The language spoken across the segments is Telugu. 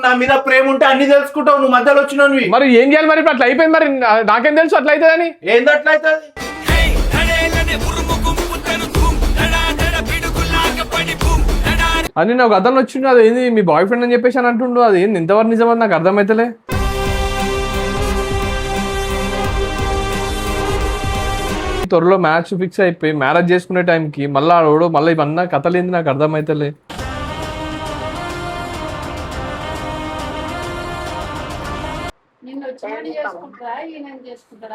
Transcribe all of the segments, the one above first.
నా మీద ప్రేమ ఉంటే అన్ని తెలుసుకుంటావు, నువ్వు మధ్యలో వచ్చినవి. మరి ఏం చేయాలి మరి? ఇప్పుడు అట్లా అయిపోయింది, మరి నాకేం తెలుసు అట్లా అవుతుందని. ఏంది అట్లా అవుతుంది? అని నాకు అర్థం వచ్చిండు, అది ఏంది మీ బాయ్ ఫ్రెండ్ అని చెప్పేసి అని అంటుండు. అది ఏంది ఇంతవరకు నిజమని నాకు అర్థమైతలే. త్వరలో మ్యాచ్ ఫిక్స్ అయిపోయి మ్యారేజ్ చేసుకునే టైంకి మళ్ళీ ఆడోడు మళ్ళీ ఇవన్నా కథలేంది నాకు అర్థమైతలే.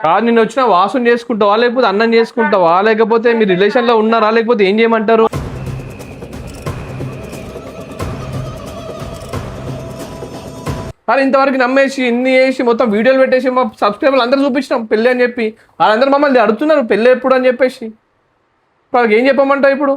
కాదు, నిన్ను వచ్చిన వాసుని చేసుకుంటావా లేకపోతే అన్నం చేసుకుంటావా లేకపోతే మీ రిలేషన్ లో ఉన్నారా లేకపోతే ఏం చేయమంటారు? కానీ ఇంతవరకు నమ్మేసి ఇన్ని చేసి మొత్తం వీడియోలు పెట్టేసి మా సబ్స్క్రైబర్లు అందరూ చూపించినాం పెళ్ళి అని చెప్పి. వాళ్ళందరూ మమ్మల్ని అడుగుతున్నారు పెళ్ళి ఎప్పుడు అని చెప్పేసి. వాళ్ళకి ఏం చెప్పమంటావు ఇప్పుడు?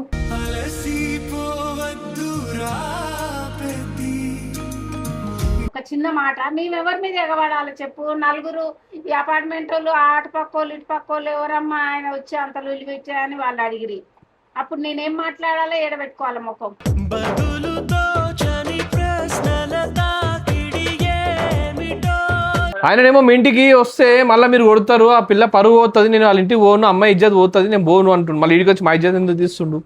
ఒక చిన్న మాట, మేమెవరి మీద ఎగబడాలి చెప్పు? నలుగురు ఈ అపార్ట్మెంట్ వాళ్ళు అటు పక్కోళ్ళు ఇటు పక్కోళ్ళు ఎవరమ్మా ఆయన వచ్చి అంత లొల్లి పెట్టాయని వాళ్ళు అడిగిరి. అప్పుడు నేనేం మాట్లాడాలి? ఏడబెట్టుకోవాలి ముఖం. ఆయననేమో మీ ఇంటికి వస్తే మళ్ళీ మీరు కొడతారు, ఆ పిల్ల పరువు పోతుంది, నేను వాళ్ళ ఇంటికి పోను, అమ్మాయి ఇజ్జత్ పోతుంది, నేను పోను అంటుండు. మళ్ళీ ఇంటికి వచ్చి మా ఇజ్జత్ ఎందుకు తీస్తుండు?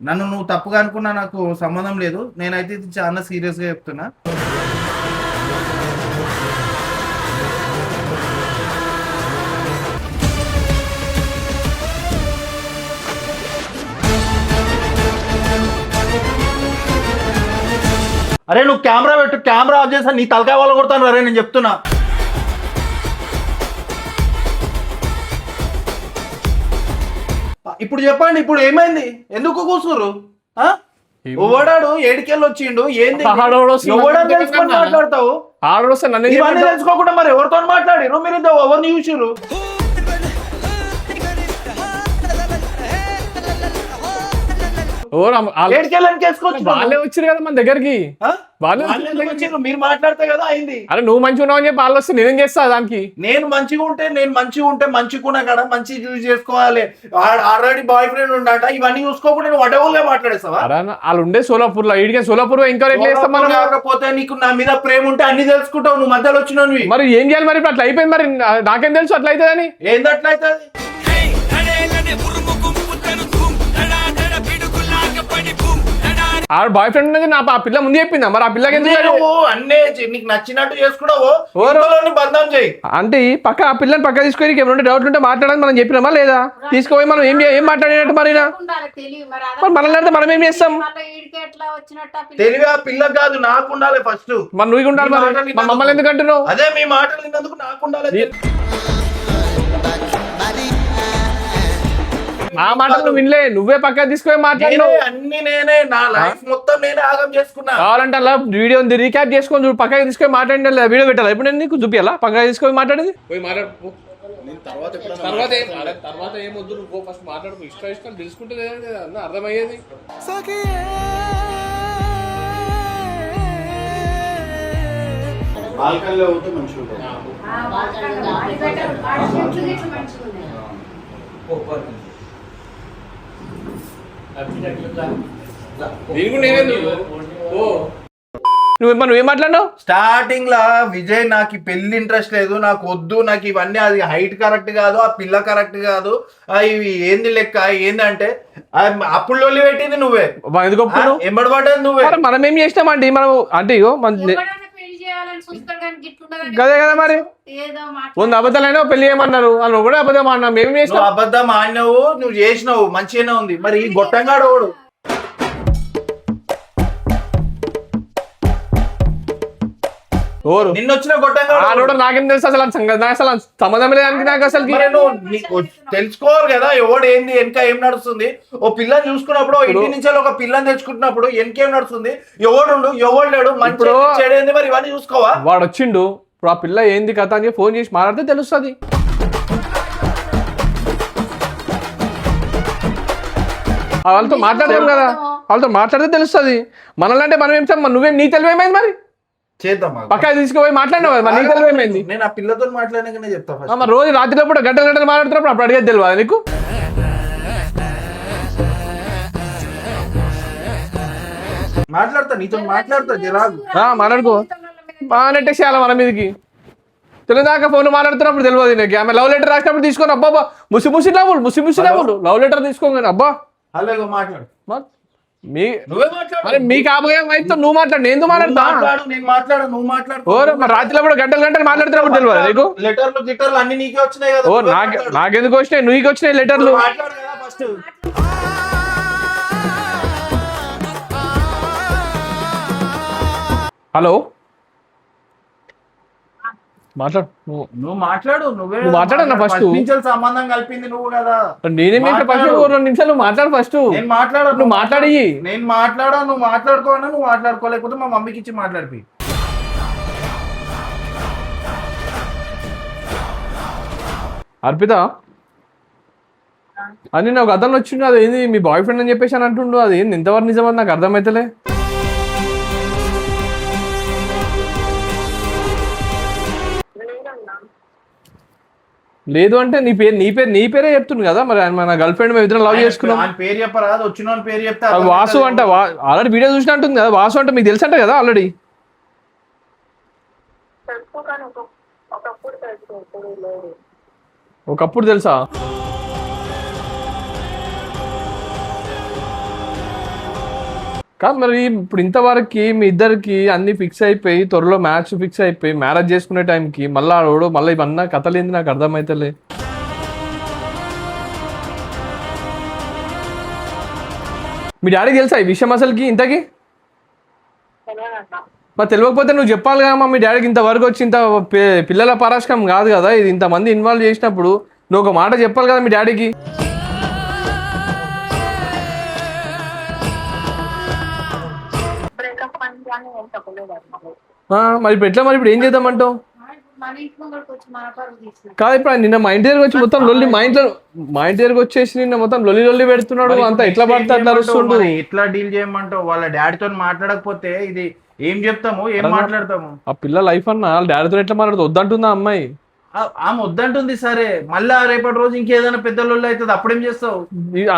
నన్ను నువ్వు తప్పుగా అనుకున్నా నాకు సంబంధం లేదు. నేనైతే ఇది చాలా సీరియస్ గా చెప్తున్నా. అరే నువ్వు కెమెరా పెట్టు, కెమెరా ఆఫ్ చేసా నీ తలకాయ వాళ్ళు కొడతాను. అరే నేను చెప్తున్నా. ఇప్పుడు చెప్పండి, ఇప్పుడు ఏమైంది? ఎందుకు కూర్చురు? ఓడాడు ఏడికెళ్ళి వచ్చిండు, ఏంది తెలుసుకొని మాట్లాడతావు? ఇవన్నీ తెలుసుకోకుండా మరి ఎవరితో మాట్లాడిరు? మీరు ఎవరిని చూసిరు? వాళ్ళే వచ్చారు కదా మన దగ్గరికి, మీరు మాట్లాడితే కదా అయింది. అరే నువ్వు మంచిగా ఉన్నావు అని చెప్పి వాళ్ళు వస్తే నేనేం చేస్తా దానికి? నేను మంచిగా ఉంటే మంచిగా కాడ మంచి యూజ్ చేసుకోవాలి. ఆల్రెడీ బాయ్ ఫ్రెండ్ ఉండట, ఇవన్నీ చూసుకోకుండా నువ్వు అడవులుగా మాట్లాడేస్తావా? వాళ్ళు ఉండే సోలాపూర్ లో, ఇడికే సోలాపూర్ ఇంకా ఎట్లా చేస్తాం మనం? కాకపోతే నీకు నా మీద ప్రేమ ఉంటే అన్ని తెలుసుకుంటావు, నువ్వు మధ్యలో వచ్చినవి. మరి ఏం చేయాలి మరి? ఇప్పుడు అట్లా అయిపోయింది, మరి నాకేం తెలుసు అట్లా అవుతుందని. ఏంది అట్లా అవుతుంది? ఆడ బాయ్ ఫ్రెండ్ నా ఆ పిల్ల ముందు చెప్పిందా? మరి ఆ పిల్లకి ఎందుకు అన్నీ నీకు నచ్చినట్టు చేసుకున్నావు? బంధం చేయి అంటే పక్క ఆ పిల్లని పక్క తీసుకొని ఏమైనా డౌట్లు ఉంటే మాట్లాడాలని మనం చెప్పినామా లేదా? తీసుకుపోయి మనం ఏం మాట్లాడినట్టు మరి మనల్ని అంటే మనం ఏం చేస్తాం? తెలివి ఆ పిల్ల కాదు, నాకు ఉండాలి ఫస్ట్. మరి నువ్వు ఉండాలి, మరి మమ్మల్ని ఎందుకు అంటున్నావు? అదే మీ మాటలు విన్నందుకు నాకు ఉండాలి. ఆ మాటలు నువ్వు వినలే, నువ్వే పక్క తీసుకొని మాట్లాడినావు. అన్ని నేనే, నా లైఫ్ మొత్తం నేనే ఆగం చేసుకున్నా. కావాలంటే అలా వీడియో రీక్యాప్ చేసుకొని చూడు, పక్కకి తీసుకొని మాట్లాడి వీడియో పెట్టాలి. ఇప్పుడు నేను నీకు చూపియాలా పక్కకి తీసుకొని మాట్లాడేది? తర్వాత ఏమొద్దు, నువ్వు ఫస్ట్ మాట్లాడు, ఇష్టం తెలుసుకుంటే అర్థమయ్యేది. నువ్వేం మాట్లాడినావు? స్టార్టింగ్ లా విజయ్ నాకు పెళ్లి ఇంట్రెస్ట్ లేదు, నాకు వద్దు, నాకు ఇవన్నీ, అది హైట్ కరెక్ట్ కాదు, ఆ పిల్ల కరెక్ట్ కాదు, ఇవి ఏంది లెక్క ఏందంటే అప్పుడు లొల్లి పెట్టింది నువ్వే. ఎందుకు ఎంబడి పడ్డది నువ్వే. మనం ఏం చేసినామండి? మనం అంటే ఇగో కదే కదా మరి, అబద్ధాలైనా పెళ్లి చేయమన్నారు, వాళ్ళు కూడా అబద్ధం ఆడినా, మేము చేసినాం. అబద్ధం ఆడినావు, నువ్వు చేసినావు, మంచిగానే ఉంది. మరి ఈ గొట్టంగాడు ఓడు నిన్న వచ్చిన గొట్టంగాడు నాకేం తెలుసు అసలు? అసలు సంబంధం లేదానికి నాకు అసలు తెలుసుకోవాలి కదా ఎవడు ఏంది, వెనక ఏం నడుస్తుంది. ఓ పిల్లని చూసుకున్నప్పుడు, ఇంటి నుంచి ఒక పిల్లని తెచ్చుకుంటున్నప్పుడు వెనకేం నడుస్తుంది, ఎవడు ఎవడు లేడు, మంచి చెడేంది, మరి ఇవన్నీ చూసుకోవా? వాడు వచ్చిండు, ఇప్పుడు ఆ పిల్ల ఏంది కథ అని ఫోన్ చేసి మాట్లాడితే తెలుస్తుంది. వాళ్ళతో మాట్లాడదాం కదా, వాళ్ళతో మాట్లాడితే తెలుస్తుంది. మనల్ని మనం ఏం చేస్తాం? నువ్వేం నీ తెలివేమైంది మరి? చేద్దాం పక్క తీసుకుపోయి మాట్లాడినావు కదా, నీ తెలివేమైంది? నేను ఆ పిల్లతో మాట్లాడినాకనే చెప్తా. మరి రోజు రాత్రిలో గంటలు మాట్లాడుతున్నప్పుడు అప్పుడు అడిగేది తెలియదు నీకు? మాట్లాడతా నీతో మాట్లాడతా జరాగు. మాట్లాడుకో నెట్టేసేయాలి మన మీదకి. తెలియదాకా ఫోన్ మాట్లాడుతున్నప్పుడు తెలియదు నీకు. ఆమె లవ్ లెటర్ రాసినప్పుడు తీసుకొని అబ్బా ముసి ముసి నవ్వులు లవ్ లెటర్ తీసుకోగానే అబ్బా అలాగే మాట్లాడు. నువ్వే మాట్లాడు. మీకు ఆపగా అయితే నువ్వు మాట్లాడు, నేను మాట్లాడతా. నేను మాట్లాడు, నువ్వు మాట్లాడు. మరి రాత్రిలో కూడా గంటలు మాట్లాడుతున్నప్పుడు తెలియదు నీకు. లెటర్లు అన్ని నీకే వచ్చినాయి కదా. నాకెందుకు వచ్చినాయి? నీకు వచ్చినాయి లెటర్లు. మాట్లాడు కదా ఫస్ట్. హలో మాట్లాడు. నువ్వు మాట్లాడు. నువ్వు మాట్లాడన్నా ఫస్ట్. సంబంధం కలిపింది నువ్వు కదా. నేనే ఫస్ట్ 2 నిమిషాలు నువ్వు మాట్లాడు ఫస్ట్. నేను మాట్లాడు, నువ్వు మాట్లాడి. నేను మాట్లాడా, నువ్వు మాట్లాడుకోవాలా? నువ్వు మాట్లాడుకోలేకపోతే మా మమ్మీకి ఇచ్చి మాట్లాడిపి. అర్పిత అని నాకు అతను వచ్చిండు, అది ఏంది మీ బాయ్ ఫ్రెండ్ అని చెప్పేసి అని అంటుండు. అది ఏంది ఎంతవరకు నిజమని నాకు అర్థమైతలే. లేదు అంటే నీ పేరే చెప్తుంది కదా. మరి మన గర్ల్ ఫ్రెండ్ మేము ఇద్దరం లవ్ చేసుకున్నాం. పేరు చెప్పరా? వచ్చిన పేరు చెప్తా. వాసు అంట. ఆల్రెడీ వీడియో చూసినా అంటుంది కదా. వాసు అంటే మీకు తెలుసు అంట కదా ఆల్రెడీ. ఒకప్పుడు తెలుసా? కాదు మరి ఇప్పుడు ఇంతవరకు మీ ఇద్దరికి అన్ని ఫిక్స్ అయిపోయి త్వరలో మ్యాచ్ ఫిక్స్ అయిపోయి మ్యారేజ్ చేసుకునే టైంకి మళ్ళీ ఇవన్నా కథలేంది నాకు అర్థమైతలే. మీ డాడీకి తెలుసా ఈ విషయం అసలుకి ఇంతకి? మరి తెలియకపోతే నువ్వు చెప్పాలి కదమ్మా. మీ డాడీకి ఇంతవరకు వచ్చి ఇంత పిల్లల పరాశకం కాదు కదా ఇది. ఇంతమంది ఇన్వాల్వ్ చేసినప్పుడు నువ్వు ఒక మాట చెప్పాలి కదా మీ డాడీకి. మరి ఇప్పుడు ఎట్లా? మరి ఇప్పుడు ఏం చేద్దామంటావు? కాదు ఇప్పుడు నిన్న మా ఇంటి దగ్గరకు వచ్చి మొత్తం లొల్లి, మా ఇంటి దగ్గరకు వచ్చేసి నిన్న మొత్తం లొల్లి పెడుతున్నాడు. అంతా ఎట్లా పడితే అట్లా అరుస్తుండు. ఎట్లా డీల్ చేయమంటావు? వాళ్ళ డాడీతో మాట్లాడకపోతే ఇది ఏం చెప్తాము, ఏం మాట్లాడతాము? ఆ పిల్ల లైఫ్ అన్న వాళ్ళ డాడీతో ఎట్లా మాట్లాడుతుంది? వద్దంటుందా అమ్మాయి? ఆమె వద్దంటుంది. సరే మళ్ళీ రేపటి రోజు ఇంకేదైనా పెద్ద లొల్లి అవుతుంది, అప్పుడేం చేస్తావు?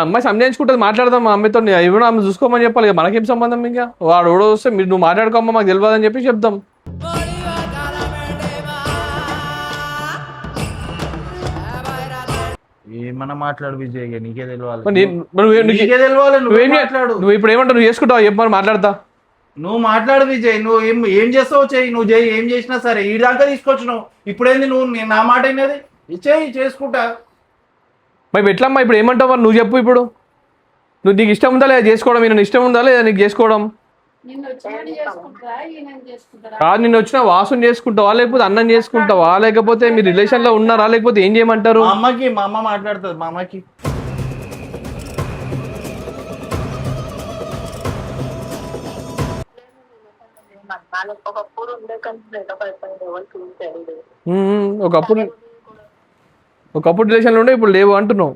అమ్మాయి సంజాయించుకుంటుంది. మాట్లాడదాం మా అమ్మాయితో. ఎవడో ఆమె చూసుకోమని చెప్పాలి. మనకేం సంబంధం? ఇంకా వాడు ఎవడో వస్తే మీరు నువ్వు మాట్లాడుకోమ్మా మాకు తెలియదు అని చెప్పి చెప్దాం. ఏమన్నా మాట్లాడు విజయ్, నీకే తెలియాలి. నువ్వు ఇప్పుడు ఏమంటావు? నువ్వు చేసుకుంటావు చెప్పమని మాట్లాడతా. నువ్వు మాట్లాడు విజయ్. నువ్వు ఏం చేస్తావు చెయ్యి. నువ్వు చెయ్యి, ఏం చేసినా సరే. ఈ దాకా తీసుకొచ్చినావు, ఇప్పుడేంది నువ్వు నా మాట అయినది? ఇచ్చేయి, చేసుకుంటా. మరి ఎట్లమ్మా ఇప్పుడు ఏమంటావు? మరి నువ్వు చెప్పు. ఇప్పుడు నీకు ఇష్టం ఉందా లేదా చేసుకోవడం? నేను ఇష్టం ఉందా లేదా నీకు చేసుకోవడం? కాదు, నిన్ను వచ్చిన వాసుని చేసుకుంటావా లేకపోతే అన్నం చేసుకుంటావా లేకపోతే మీ రిలేషన్ లో ఉన్నారా లేకపోతే ఏం చేయమంటారు? మా అమ్మ మాట్లాడుతుంది. మా అమ్మకి ఒకప్పుడు రిలేషన్ లో ఉండే ఇప్పుడు లేవు అంటున్నావు.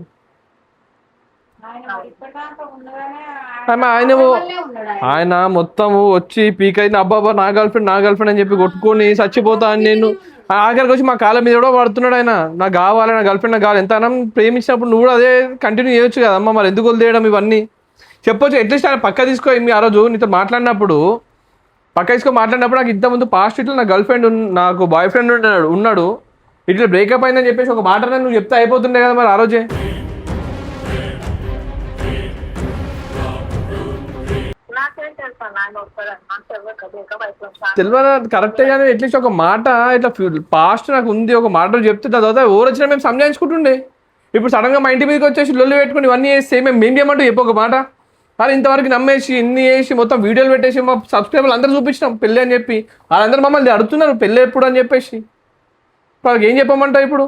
ఆయన మొత్తము వచ్చి పీక్ అయితే అబ్బాబా నా గర్ల్ ఫ్రెండ్ అని చెప్పి కొట్టుకొని చచ్చిపోతా అని నేను ఆఖరికి వచ్చి మా కాళ్ళ మీద కూడా పడుతున్నాడు. ఆయన నాకు కావాలి, నా గర్ల్ ఫ్రెండ్ నాకు కావాలి. ఎంత అనం ప్రేమించినప్పుడు నువ్వు కూడా అదే కంటిన్యూ చేయొచ్చు కదమ్మా. మరి ఎందుకు వదిలేయడం ఇవన్నీ? చెప్పొచ్చు. అట్లీస్ట్ ఆయన పక్క తీసుకో. మీ ఆ రోజు నీతో మాట్లాడినప్పుడు పక్క తీసుకో మాట్లాడినప్పుడు నాకు ఇంతకుముందు పాస్ట్ ఇట్లా నా గర్ల్ ఫ్రెండ్ నాకు బాయ్ ఫ్రెండ్ ఉన్నాడు ఇట్లా బ్రేకప్ అయిందని చెప్పేసి ఒక మాట నువ్వు చెప్తే అయిపోతుండే కదా మరి ఆ రోజే. తెలియదు కరెక్టే కానీ అట్లీస్ట్ ఒక మాట ఇట్లా పాస్ట్ నాకు ఉంది ఒక మాట చెప్తే తర్వాత ఎవరు వచ్చినా మేము సంజాయించుకుంటుండే. ఇప్పుడు సడన్గా మా ఇంటి మీదకి వచ్చేసి లొల్లి పెట్టుకుని ఇవన్నీ చేస్తే మేము చేయమంటూ చెప్పు ఒక మాట. కానీ ఇంతవరకు నమ్మేసి ఇన్ని చేసి మొత్తం వీడియోలు పెట్టేసి మా సబ్స్క్రైబర్లు అందరూ చూపించినాం పెళ్ళి అని చెప్పి. వాళ్ళందరూ మమ్మల్ని అడుగుతున్నారు పెళ్ళి ఎప్పుడు అని చెప్పేసి. వాళ్ళకి ఏం చెప్పమంటావు ఇప్పుడు?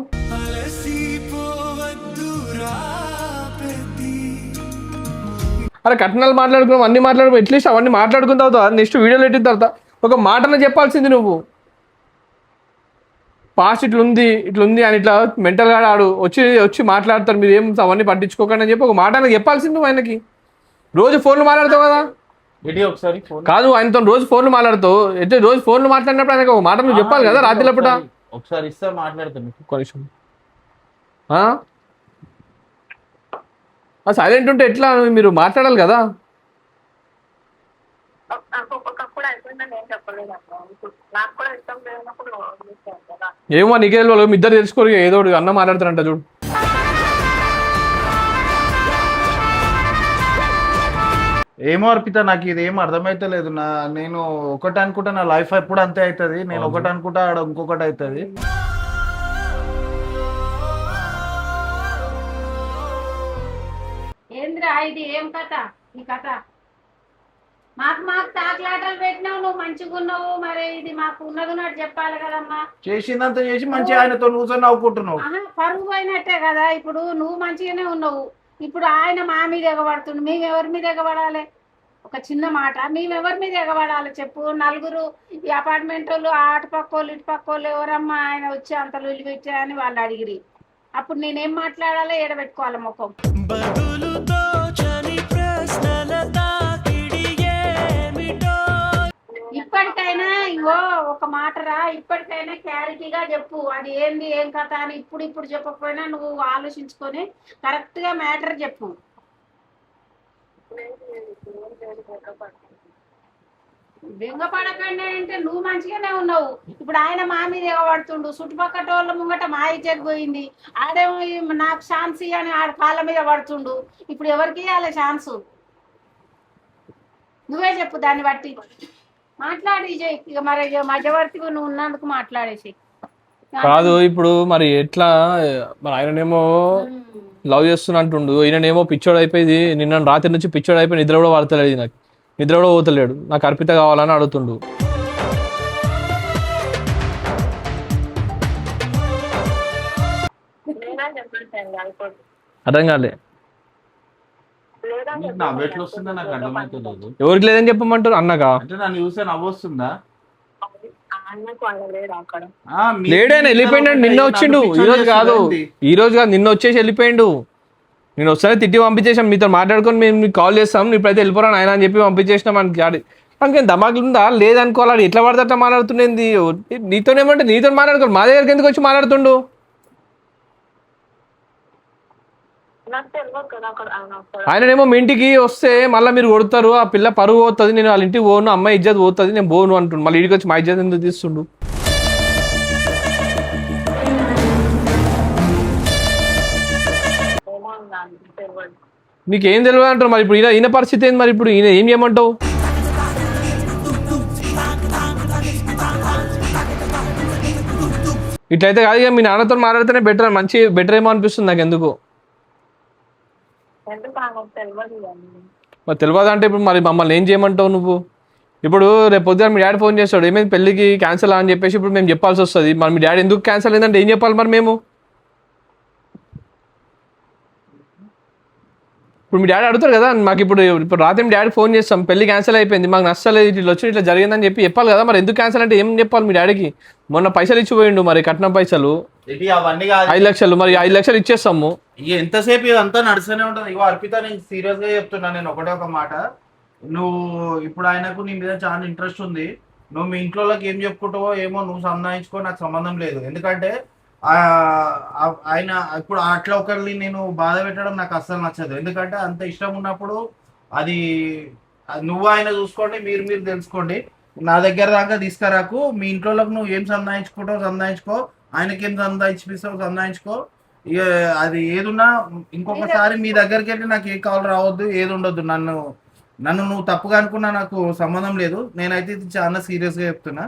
అరే కట్నాలు మాట్లాడుకున్నాం, అన్ని మాట్లాడుకున్నాం. అట్లీస్ట్ అవన్నీ మాట్లాడుకున్న తర్వాత నెక్స్ట్ వీడియోలు పెట్టిన తర్వాత ఒక మాటను చెప్పాల్సింది నువ్వు. పాస్ట్ ఇట్లుంది అని ఇట్లా మెంటల్గా ఆడు వచ్చి మాట్లాడతారు, మీరు ఏం అవన్నీ పట్టించుకోకండి అని చెప్పి ఒక మాట నాకు చెప్పాల్సింది నువ్వు. ఆయనకి రోజు ఫోన్లు మాట్లాడతావు కదా? ఒకసారి కాదు, ఆయనతో రోజు ఫోన్లు మాట్లాడుతావు. ఎట్లా రోజు ఫోన్లు మాట్లాడినప్పుడు ఆయనకు ఒక మాట నువ్వు చెప్పాలి కదా రాత్రిలప్పుడు. ఒకసారి ఇస్తా మాట్లాడుతాను కొంచెం సైలెంట్ ఉంటే ఎట్లా? మీరు మాట్లాడాలి కదా. ఏమో నీకే తెలియదు, మీ ఇద్దరు తెలుసుకోరు ఏదో ఒకటి అన్న మాట్లాడతారంట చూడు. ఏమో అర్పిత, నాకు ఇది ఏం అర్థమైతలేదు. నేను ఒకటి అనుకుంటా, నా లైఫ్ ఎప్పుడు అంతే అవుతుంది. నేను ఒకటి అనుకుంటా, ఆడ ఇంకొకటి అవుతుంది. ఏంద్రా ఇది ఏం కథ ఈ కథ? మాకు తాకులాటలు పెట్టినావు, నువ్వు మంచిగా ఉన్నావు, మరి ఇది మాకు ఉన్నది చెప్పాలి కదమ్మా. చేసిందంతా చేసి మంచిగా ఆయనతో కూర్చొని నవ్వుకుంటున్నావు. పరుగు పోయినట్టే కదా. ఇప్పుడు నువ్వు మంచిగానే ఉన్నావు, ఇప్పుడు ఆయన మా మీద ఎగబడుతుండు. మేము ఎవరి మీద ఎగబడాలి? ఒక చిన్న మాట, మేము ఎవరి మీద ఎగబడాలి చెప్పు? నలుగురు ఈ అపార్ట్మెంట్ వాళ్ళు, అటు పక్కోళ్ళు ఇటు పక్కోళ్ళు, ఎవరమ్మా ఆయన వచ్చి అంత లొల్లి పెట్టాయని వాళ్ళు అడిగిరి. అప్పుడు నేనేం మాట్లాడాలి? ఏడబెట్టుకోవాలి ముఖం. ఇప్పటికైనా ఇగో ఒక మాటరా, ఇప్పటికైనా క్లారిటీగా చెప్పు, అది ఏంది ఏం కథ అని. ఇప్పుడు చెప్పకపోయినా నువ్వు ఆలోచించుకొని కరెక్ట్ గా మ్యాటర్ చెప్పు. బెంగపడకండి అంటే నువ్వు మంచిగానే ఉన్నావు. ఇప్పుడు ఆయన మా మీద ఎగబడుతుండు, చుట్టుపక్కల వాళ్ళ ముంగట మా ఇజ్జత్ పోయింది. ఆడేమో నాకు ఛాన్స్ అని ఆడ కాళ్ళ మీద పడుతుండు. ఇప్పుడు ఎవరికి ఇవ్వాలి ఛాన్సు? నువ్వే చెప్పు, దాన్ని బట్టి మాట్లాడి ఇక మరి మధ్యవర్తిగా నువ్వు ఉన్నందుకు మాట్లాడేసి. కాదు ఇప్పుడు మరి ఎట్లా, మరి ఆయననేమో లవ్ చేస్తున్నా అంటుండు, ఈయననేమో పిచ్చోడు అయిపోయింది. నిన్న రాత్రి నుంచి పిచ్చోడు అయిపోయి నిద్ర కూడా పడతలేదు, నాకు నిద్ర కూడా పోతలేడు. నాకు అర్పిత కావాలని అడుగుతుండు. అర్థం కాలే, ఎవరికి లేదని చెప్పమంటారు? అన్నగా అంటే నన్ను చూస్తే నవ్వొస్తుందా? లేడైనా వెళ్ళిపోయిండు. నిన్న వచ్చిండు, ఈ రోజు కాదు నిన్న వచ్చేసి వెళ్ళిపోయిండు. నేను వస్తానే తిట్టి పంపించేసాం, మీతో మాట్లాడుకొని మేము మీకు కాల్ చేస్తాం, ఇప్పుడైతే వెళ్ళిపోరాను ఆయన అని చెప్పి పంపించేసినాం. మనకి దమాకులు ఉందా లేదనుకోవాలి. ఎట్లా పడితే అట్లా మాట్లాడుతుండేది? నీతోనేమంటే నీతో మాట్లాడుకోవాలి, మా దగ్గరికి ఎందుకు వచ్చి మాట్లాడుతుండు? ఆయననేమో మీ ఇంటికి వస్తే మళ్ళీ మీరు కొడతారు, ఆ పిల్ల పరుగు పోతుంది, నేను వాళ్ళ ఇంటికి పోను, అమ్మాయి ఇజ్జత్ పోతుంది, నేను పోను అంటుండు. మళ్ళీ ఇంటికి వచ్చి మా ఇజ్జత్ ఎందుకు తీస్తుండు? నీకేం తెలియదు అంటారు. మరి ఇప్పుడు ఈయన పరిస్థితి ఏంది? మరి ఇప్పుడు ఈయన ఏం చేయమంటావు? ఇట్లయితే కాదు, ఇక మీ నాన్నతో మాట్లాడితేనే బెటర్ ఏమో అనిపిస్తుంది నాకు. ఎందుకు మరి తెలియదు అంటే ఇప్పుడు మరి మమ్మల్ని ఏం చేయమంటావు నువ్వు? ఇప్పుడు రేపు పొద్దున మీ డాడీ ఫోన్ చేస్తాడు, ఏమైంది పెళ్ళికి క్యాన్సిల్ అని చెప్పేసి ఇప్పుడు మేము చెప్పాల్సి వస్తుంది. మరి మీ డాడీ ఎందుకు క్యాన్సిల్ అయిందంటే ఏం చెప్పాలి మరి మేము? ఇప్పుడు మీ డాడీ అడుగుతారు కదా మాకు. ఇప్పుడు రాత్రి మీ డాడీ ఫోన్ చేస్తాం, పెళ్లి క్యాన్సిల్ అయిపోయింది, మాకు నచ్చలేదు, ఇట్లా వచ్చి ఇట్లా జరిగిందని చెప్పాలి కదా. మరి ఎందుకు క్యాన్సిల్ అంటే ఏం చెప్పాలి మీ డాడీకి? మొన్న పైసలు ఇచ్చిపోయిండు, మరి కట్నం పైసలు 5 లక్షలు, మరి 5 లక్షలు ఇచ్చేస్తాము. ఎంతసేపు ఇదంతా నడుస్తూనే ఉంటుంది. ఇగో అర్పిత, నేను సీరియస్ గా చెప్తున్నా, నేను ఒక మాట. నువ్వు ఇప్పుడు ఆయనకు నీ మీద చాలా ఇంట్రెస్ట్ ఉంది. నువ్వు మీ ఇంట్లోకి ఏం చెప్పుకుంటావో ఏమో, నువ్వు సంధానించుకో, నాకు సంబంధం లేదు. ఎందుకంటే ఆయన ఇప్పుడు అట్లా ఒకరిని నేను బాధ పెట్టడం నాకు అస్సలు నచ్చదు. ఎందుకంటే అంత ఇష్టం ఉన్నప్పుడు అది నువ్వు ఆయన చూసుకోండి, మీరు తెలుసుకోండి. నా దగ్గర దాకా తీసుకురాకు. మీ ఇంట్లోకి నువ్వు ఏం సంధానించుకుంటావు సంధానించుకో, ఆయనకేం సంధానించిపిస్తావు సంధానించుకో. ఇక అది ఏదున్నా ఇంకొకసారి మీ దగ్గరికి వెళ్ళి నాకు ఏ కాల్ రావద్దు, ఏది ఉండొద్దు. నన్ను నువ్వు తప్పుగా అనుకున్నా నాకు సంబంధం లేదు. నేనైతే ఇది చాలా సీరియస్ గా చెప్తున్నా.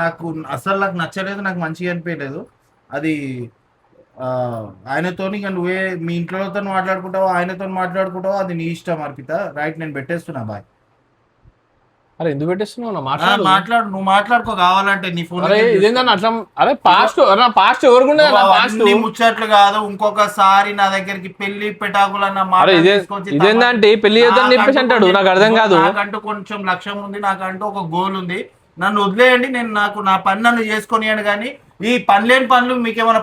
నాకు నచ్చలేదు, నాకు మంచిగా అనిపించలేదు. అది ఆయనతో నువ్వే మీ ఇంట్లోతో మాట్లాడుకుంటావో ఆయనతో మాట్లాడుకుంటావో అది నీ ఇష్టం అర్పిత. రైట్, నేను పెట్టేస్తున్నా. బాయ్. అరే ఎందుకు పెట్టేస్తున్నావు? మాట్లాడు, నువ్వు మాట్లాడుకో కావాలంటే నీ ఫోన్. అట్లా అరే పాస్ట్ ఎవరుకుండే ముచ్చట్లు కాదు. ఇంకొకసారి నా దగ్గరికి పెళ్లి పెటాకులన్న మాట ఇదేంటంటే పెళ్లి చేద్దాం చెప్పేసి అంటాడు. నాకు అర్థం కాదు. నాకంటూ కొంచెం లక్ష్యం ఉంది, నాకంటూ ఒక గోల్ ఉంది. నన్ను వదిలేయండి, నేను నా పని నన్ను చేసుకొనియండి. కానీ ఈ పనిలేని పనులు మీకేమైనా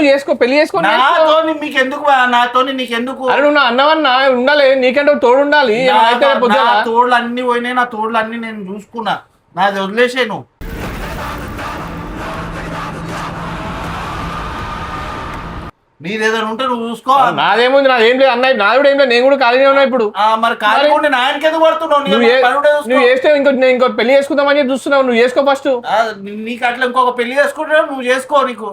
చేసుకో, పెళ్లి చేసుకో. మీకెందుకు? నాతోని నీకెందుకు? అన్నవన్నా ఉండాలి, నీకంటే తోడు ఉండాలి. తోడులు అన్ని పోయినాయి, నా తోడులు అన్ని నేను చూసుకున్నా. నాది వదిలేసే. నువ్వు నీదేదైనా ఉంటే నువ్వు చూసుకో. నాదేముంది, నాదేం లేదు అన్న, నాది కూడా ఏం లేదు, నేను కూడా ఖాళీనే ఉన్నా ఇప్పుడు. మరి ఖాళీ ఉండి నాయనకి ఎందుకు పడుతున్నావు? నువ్వు చేస్తే ఇంకో పెళ్లి చేసుకుందామని చెప్పి చూస్తున్నావు, నువ్వు చేసుకో ఫస్ట్. నీకు అట్లా ఇంకొక పెళ్లి చేసుకుంటున్నావు, నువ్వు చేసుకో. నీకు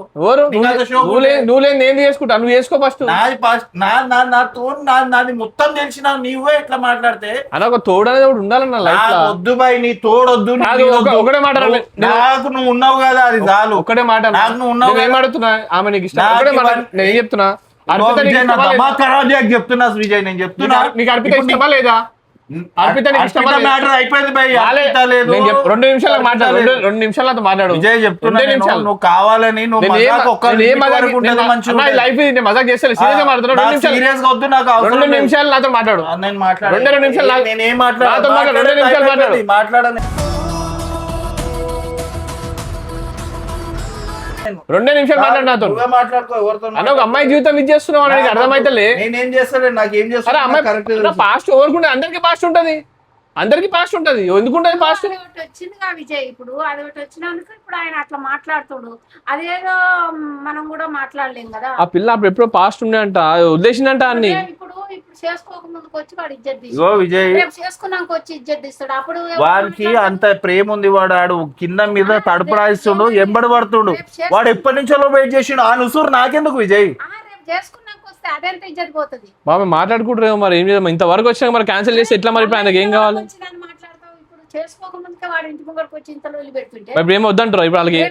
నువ్వు లేదు నేను చేసుకుంటా, నువ్వు చేసుకో ఫస్ట్. నాది మొత్తం తెలిసిన నువ్వే ఎట్లా మాట్లాడితే అన్న ఒక తోడు అనేది ఒకటి ఉండాలన్న లైఫ్ లో. వద్దు బాయ్, నీ తోడొద్దు. ఒకటే మాట నాకు నువ్వు ఉన్నావు కదా, అది చాలు. ఒకటే మాట నువ్వు ఉన్నావు. ఏం అడుగుతున్నా ఆమె నీకు ఇష్టం? ఒకటే మాట నేను ఏం చెప్తున్నా, చెప్తున్నా విజయ్, నేను చెప్తున్నా. నీకు అర్పిత ఇష్టమా లేదా? అర్పిత నీకు ఇష్టమా? మ్యాటర్ అయిపోయింది భయ్. 2 నిమిషాలు మాట్లాడు, 2 నిమిషాలు మాట్లాడు. విజయ్ చెప్తున్నా, నువ్వు కావాలని లైఫ్ మజాక్ చేస్తే సీరియస్ గా మాట్లాడుతున్నా. 2 నిమిషాలు నాతో మాట్లాడు. నేను మాట్లాడు. 2 నిమిషాలు నేనేం మాట్లాడు, 2 నిమిషాలు మాట్లాడు. మాట్లాడని 2 నిమిషాలు మాట్లాడు నాతో. మాట్లాడుకో ఎవరితో. అన్న ఒక అమ్మాయి జీవితం ఇది చేస్తున్నావు అనేది అర్థమైతలే. నేనేం చేస్తాను, నాకేం చేస్తాను. అమ్మాయి పాస్ట్ ఎవరుకుంటే అందరికి పాస్ట్ ఉంటది, అందరికి పాస్ట్ ఉంటది. ఎందుకుంటది పాస్ట్? వచ్చిందిగా విజయ్, ఇప్పుడు అది ఒకటి వచ్చినందుకు ఇప్పుడు ఆయన అట్లా మాట్లాడుతాడు. అదేదో మనం కూడా మాట్లాడలేం కదా. ఆ పిల్ల అప్పుడు ఎప్పుడో పాస్ట్ ఉండేంట, వదిలేసిందంట అన్ని. ఇప్పుడు చేసుకోక ముందుకు వచ్చి వాడు ఇజ్జత్ విజయ్ చేసుకున్నాక వచ్చి ఇజ్జత్ ఇస్తాడు. అప్పుడు వాడికి అంత ప్రేమ ఉంది, వాడు కింద మీద తడుపు రాయిస్తుండు, ఎంబడి పడుతుండు. వాడు ఎప్పటి నుంచో వెయిట్ చేసిండు. ఆ నుసూరు నాకెందుకు విజయ్? రేపు చేసుకున్నాక వస్తే అదెంత ఇజ్జత్ పోతుంది. బాబా మాట్లాడుకుంటారు మరి, ఏం చేద్దాం? ఇంతవరకు వచ్చాక మరి క్యాన్సిల్ చేస్తే ఎట్లా? మరి ఇప్పుడు ఆయనకి ఏం కావాలి? మాట్లాడతావు ఇప్పుడు చేసుకోకముందుకే వాడు ఇంటి ముంగడికి వచ్చి ఇంతలో వదిలిపెడుతుంటే ఇప్పుడు ఏమో వద్దంటారు. ఇప్పుడు వాళ్ళకి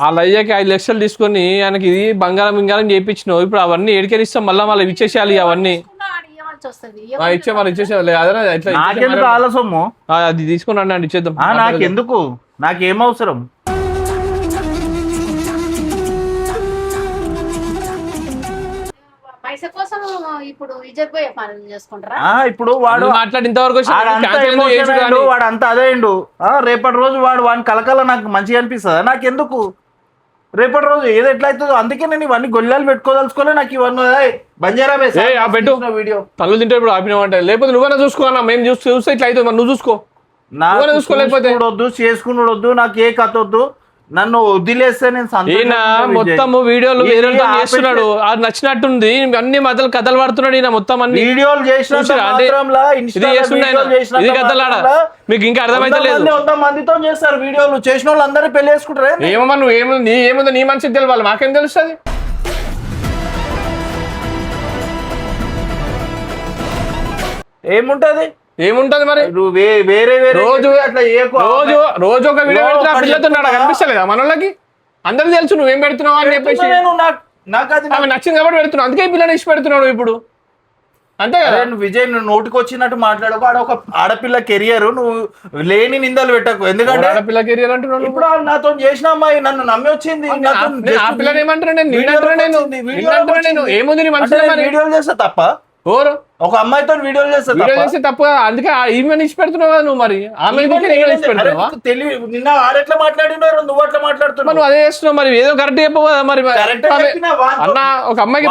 వాళ్ళ అయ్యాకి 5 లక్షలు తీసుకొని ఆయనకి ఇది బంగారం చేయించినావు. ఇప్పుడు అవన్నీ ఏడికెళ్ళిస్తాం, మళ్ళీ ఇచ్చేసేయాలి అవన్నీ. ఇచ్చేసేయాలి ఆలస్యము. అది తీసుకుని రండి ఇచ్చేద్దాం. నాకెందుకు, నాకేం అవసరం? పైసా కోసం ఇప్పుడు ఇజ్జత్ పోయే పనులు చేసుకుంటారా? ఇప్పుడు వాడు మాట్లాడి ఇంతవరకు వాడు అంతా అదేండు. రేపటి రోజు వాడిని కలకల నాకు మంచిగా అనిపిస్తుందా? నాకెందుకు? రేపటి రోజు ఏది ఎట్లయితుందో. అందుకే నేను ఇవన్నీ గొల్లాలు పెట్టుకోదలుచుకోలే. నాకు ఇవన్నీ బంజారా పెట్టు వీడియో తల్లు తింటే ఇప్పుడు ఆపినవంటే, లేకపోతే నువ్వైనా చూసుకోనా? మేము చూస్తే ఇట్లా అవుతుంది, మరి నువ్వు చూసుకో. చూసుకోలేకపోతే వద్దు, చేసుకున్నాడు, నాకు ఏ కథ వద్దు. నన్ను వదిలేస్తే నేను మొత్తం వీడియోలు చేస్తున్నాడు. అది నచ్చినట్టుంది, అన్ని మధ్యలో కథలు పడుతున్నాడు ఈయన. మొత్తం అన్ని వీడియోలు ఇది కథలాడ మీకు ఇంకా అర్థమైతే లేదు. 100 మందితో చేస్తారు వీడియోలు. చేసిన వాళ్ళు అందరూ పెళ్లి చేసుకుంటారు. ఏమమ్మా నువ్వు ఏముందో నీ మనిషికి తెలియాలి, మాకేం తెలుస్తుంది? ఏముంటది మరి? వేరే రోజు ఒక వీడియో పెడుతున్నాడు, కనిపిస్తలేదా మనోళ్ళకి? అందరికి తెలుసు నువ్వేం పెడుతున్నావు అని చెప్పేసి. ఆమె నచ్చింది కాబట్టి పెడుతున్నావు, అందుకే పిల్లని ఇచ్చి పెడుతున్నావు ఇప్పుడు. అంతే కదా విజయ్, నువ్వు నోటికి వచ్చినట్టు మాట్లాడకు. ఒక ఆడపిల్ల కెరియర్, నువ్వు లేని నిందలు పెట్టకు. ఎందుకంటే ఆడపిల్ల కెరియర్ అంటున్నావు. ఇప్పుడు నాతో చేసిన అమ్మాయి నన్ను నమ్మి వచ్చింది. ఆ పిల్లని ఏమంటున్నా నేను? ఏముంది నీ మనసులో? వీడియోలు చేస్తా తప్ప ఒక అమ్మాయితో వీడియోలు చేస్తే తప్ప. అందుకే ఈమె ఇచ్చి పెడుతున్నావు కదా నువ్వు. మరి ఆమె నిన్న ఆడెట్లా మాట్లాడినారు, నువ్వు అట్లా మాట్లాడుతున్నావు. నువ్వు అదే చేస్తున్నావు మరి. ఏదో కరెక్ట్ చెప్పవు కదా మరి. అన్న ఒక అమ్మాయికి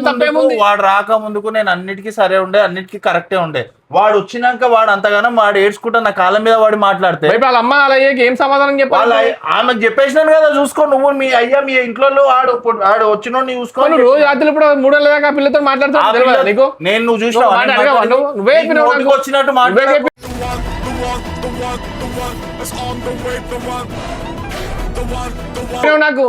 తప్పేముంది? వాడు రాక ముందుకు నేను అన్నిటికీ సరే ఉండే, అన్నిటికీ కరెక్టే ఉండే. వాడు వచ్చినాక వాడు అంతగానో వాడు ఏడ్చుకుంటా నా కాళ్ళ మీద వాడి మాట్లాడితే వాళ్ళ అమ్మ అయ్యాకి ఏం సమాధానం చెప్పాలి? ఆమెకు చెప్పేసినాను కదా, చూసుకో నువ్వు మీ అయ్యా మీ ఇంట్లో ఆడు వచ్చినోడు చూసుకో. రోజు రాత్రి ఇప్పుడు 3 ఏళ్ళ దాకా పిల్లతో మాట్లాడుతున్నావు నీకు. నేను నువ్వు చూసినావు నువ్వే వచ్చినట్టు మాట్లాడే. నాకు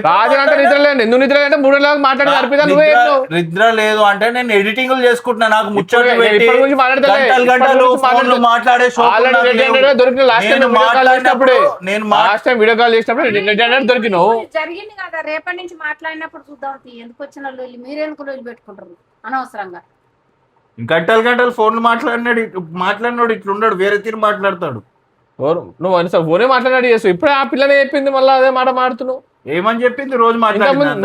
రాజు నిద్రలేదు, ఎందుకు నిద్రలేదంటే 3 ఏళ్ళ మాట్లాడి అర్పిత నువ్వే నిద్ర లేదు అంటే నేను ఎడిటింగ్ చేసుకుంటున్నా. నాకు ముచ్చట దొరికిన లాస్ట్ టైం వీడియో కాల్ చేసినప్పుడు దొరికినావు. జరిగింది కదా, రేపటి నుంచి మాట్లాడినప్పుడు చూద్దాం. ఎందుకు వచ్చిన మీరెందుకు రోజు పెట్టుకుంటారు అనవసరంగా? గంటలు ఫోన్లు మాట్లాడినాడు ఇట్లున్నాడు, వేరే తీరు మాట్లాడతాడు. నువ్వు ఫోనే మాట్లాడి చేస్తావు. ఇప్పుడే ఆ పిల్లనే చెప్పింది, మళ్ళీ అదే మాట మాడుతున్నావు. ఏమని చెప్పింది? రోజు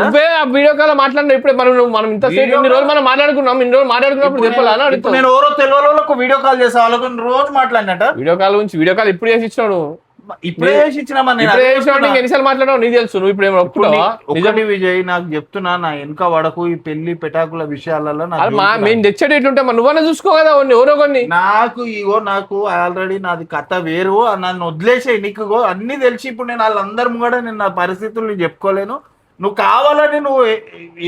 నువ్వే ఆ వీడియో కాల్ మాట్లాడినా. ఇప్పుడే మనం ఇంతసేపు ఇన్ని రోజులు మనం మాట్లాడుకున్నాం. ఇన్ని రోజులు మాట్లాడుకున్నప్పుడు చెప్పాలి. నేను ఎవరో తెలియని వీడియో కాల్ చేసా, వాళ్ళతో రోజు మాట్లాడినట. వీడియో కాల్ గురించి వీడియో కాల్ ఇప్పుడు చేసి ఇచ్చినాడు. ఎన్నిసార్లు మాట్లాడావు నీకు తెలుసు. నువ్వు ఇప్పుడు ఒకటి విజయ్, నాకు చెప్తున్నా, నా వెనక వడకు ఈ పెళ్లి పెటాకుల విషయాలలో మేము తెచ్చేది ఎట్లుంటే నువ్వన్నా చూసుకో కదా ఎవరో కొన్ని. నాకు ఆల్రెడీ నాది కథ వేరు, నన్ను వదిలేసాయి. నీకు అన్ని తెలిసి ఇప్పుడు నేను వాళ్ళందరి కూడా నేను నా పరిస్థితులు చెప్పుకోలేను. నువ్వు కావాలని నువ్వు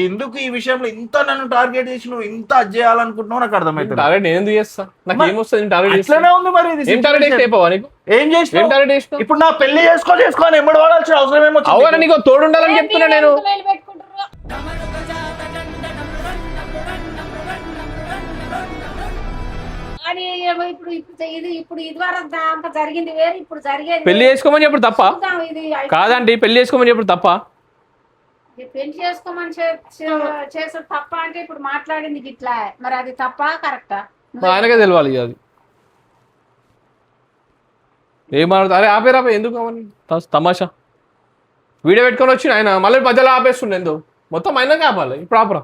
ఎందుకు ఈ విషయంలో ఇంత నన్ను టార్గెట్ చేసి నువ్వు ఇంత అది చేయాలనుకుంటున్నావు నాకు అర్థమైతుంది. టార్గెట్ నేను ఎందుకు చేస్తా? నాకు ఏమొస్తుంది టార్గెట్? ఇట్లానే ఉంది మరి ఇది. ఏం టార్గెట్ చేసి అయిపోవా నీకు? ఏం చేసి ఏం టార్గెట్ చేసినావు? ఇప్పుడు నా పెళ్లి చేసుకోని ఎంబడి వాడాల్సిన అవసరం ఏమో. అవునా, నీకు తోడు ఉండాలని చెప్తున్నా నేను. అని ఇప్పుడు ఇప్పుడు ఇది వరకు దాకా జరిగింది వేరు, ఇప్పుడు జరిగేది పెళ్లి చేసుకోమని చెప్పడు తప్ప ఇది కాదండి, పెళ్లి చేసుకోమని చెప్పడు తప్ప. పెళ్లి చేసుకోమని చేసే తప్ప అంటే ఇప్పుడు మాట్లాడింది గిట్లా, మరి అది తప్ప కరెక్టా? ఆయనకే తెలియాలి అది ఏం మాట్లాడుతా. అరే ఆపేరా ఎందుకు కావాలి తమాషా. వీడియో పెట్టుకొని వచ్చి ఆయన మళ్ళీ మధ్యలో ఆపేస్తుండే ఎందుకు, మొత్తం అయినా ఆపాలి ఇప్పుడు ఆపరా.